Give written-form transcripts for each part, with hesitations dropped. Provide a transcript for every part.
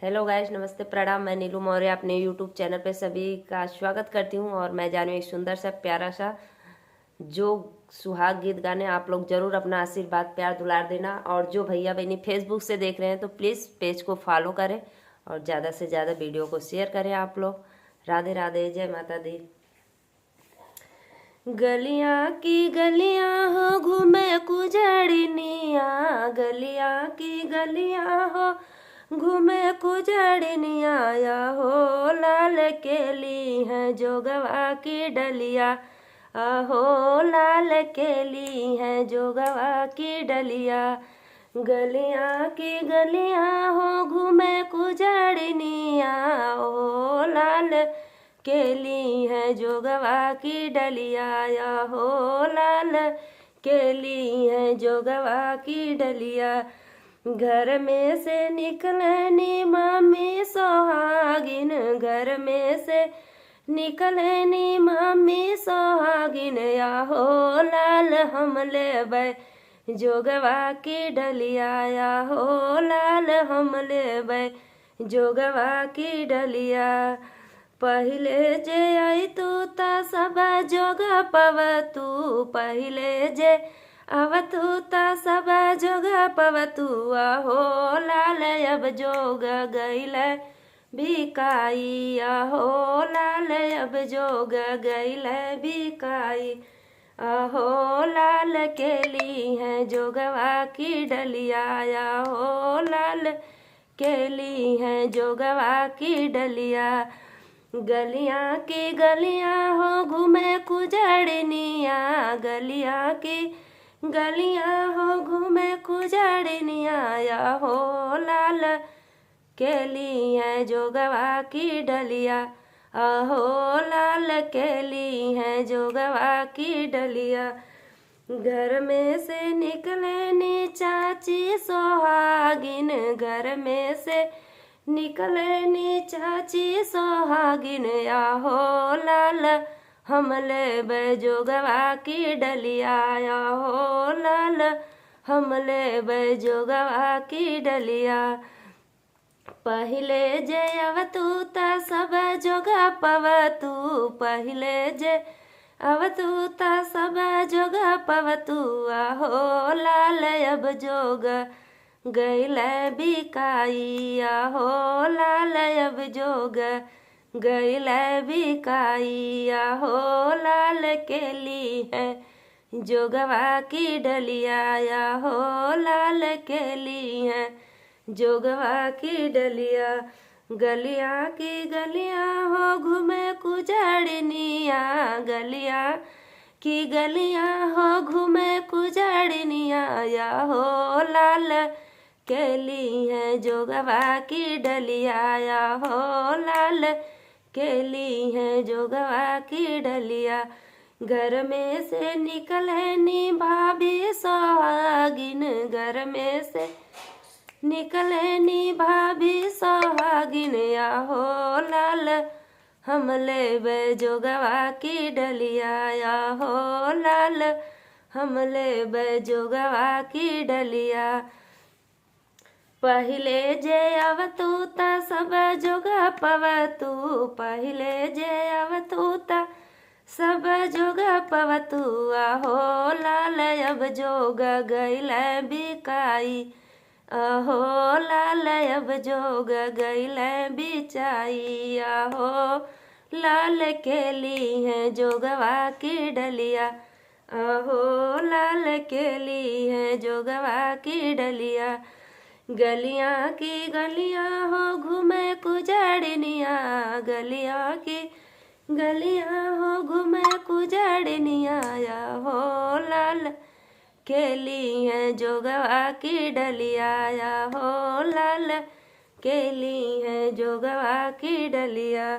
Hello guys, नमस्ते, प्रणाम। मैं नीलू मौर्य अपने यूट्यूब चैनल पे सभी का स्वागत करती हूँ। और मैं जानू एक सुंदर सा प्यारा सा जो सुहाग गीत गाने आप लोग जरूर अपना आशीर्वाद प्यार दुलार देना। और जो भैया बहनी फेसबुक से देख रहे हैं तो प्लीज़ पेज को फॉलो करें और ज़्यादा से ज़्यादा वीडियो को शेयर करें आप लोग। राधे राधे, जय माता दी। गलियाँ की गलियाँ हो घूमे कुजड़निया, गलियाँ की गलियाँ हो घूमे कुजड़निया, या हो लाल केली है जोगवा की डलिया, आहो लाल केली है जोगवा की डलिया। गलियाँ की गलियाँ हो घूमे कुजड़निया, ओ लाल केली है जोगवा की डलिया, या हो लाल केली है जोगवा की डलिया। घर में से निकलनी मामी सोहागिन, घर में से निकलनी मामी सोहागिन, या हो लाल हम लेबै जोगवा की डलिया, या हो लाल हम लेबै जोगवा की डलिया। पहिले जे आई तू ता सब जोग पवतू, पहिले जे अवतू ता सब जोग पवतू, आहो लाल अब जोग गईल बिकाई, आहो लाल अब जोग गईल बिकाई। आहो लाल केली है जोगवा की डलिया, आहो लाल केली है जोगवा की डलिया। गलियाँ की गलियाँ हो घूमे कुजड़निया, गलियाँ की गलियाँ हो घूमे कुजड़निया, या हो लाल केली है जोगवा की डलिया, आहो लाल केली है जोगवा की डलिया। घर में से निकले नी चाची सोहागिन, घर में से निकले नी चाची सोहागिन, आहो लाल हम लेबै जोगवा की डलिया, आहो लाल हम लेबै जोगवा की डलिया। पहिले जे अवतू ता सब जोग पवतू, पहिले जे अवतू ता सब जोग पवतू, आहो लाल अब जोग गईल बिकाई, आहो लाल अब जोग गईल बिकाई। आहो लाल केली है जोगवा की डलिया, आहो लाल केली है जोगवा की डलिया। गलियाँ की गलियाँ हो घूमे कुजड़निया, गलियाँ की गलियाँ हो घूमे कुजड़निया, या हो लाल केली है जोगवा की डलिया, या हो लाल केली है जोगवा की डलिया। घर में से निकले नी भाभी सोहागिन, घर में से निकले नी भाभी सोहागिन, या हो लाल हम लेबै जोगवा की डलिया, या हो लाल हम लेबै जोगवा की डलिया। पहिले जे अवतू ता सब जोग पवतू, पहिले जे अवतू ता सब जोग पवतू, आहो लाल अब जोग गईल बिकाई, आहो लाल अब जोग गईल बिचाई। आहो लाल केली है जोगवा की डलिया, आहो लाल केली है जोगवा की डलिया। गलियाँ की गलियाँ हो घूमे कुजड़निया, गलियाँ की गलियाँ हो घूमे कुजड़निया, या हो लाल केली है जोगवा की डलिया, या हो लाल केली है जोगवा की डलिया।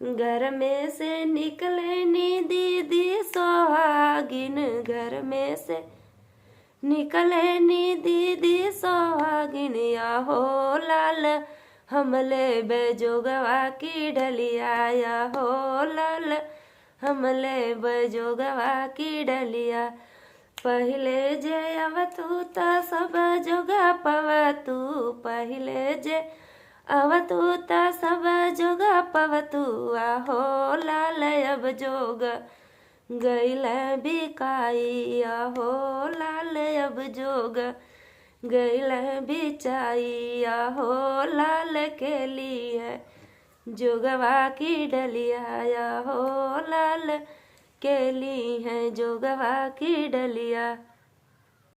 घर में से निकले नी दीदी सोहागिन, घर में से निकले नी दीदी सोहागिन, या हो लाल हम लेबै जोगवा की डलिया, या हो लाल हम लेबै जोगवा की डलिया। पहिले जे अवतू ता सब जोग पवतू, पहिले जे अवतु त सब जोग पवतु आहो लाल अब जोग गैल बिकाई आहो लाल अब जोग गैल बिचाई आहो लाल के लिए जोगवा की डलिया आहो लाल के ली है जोगवा की डलिया।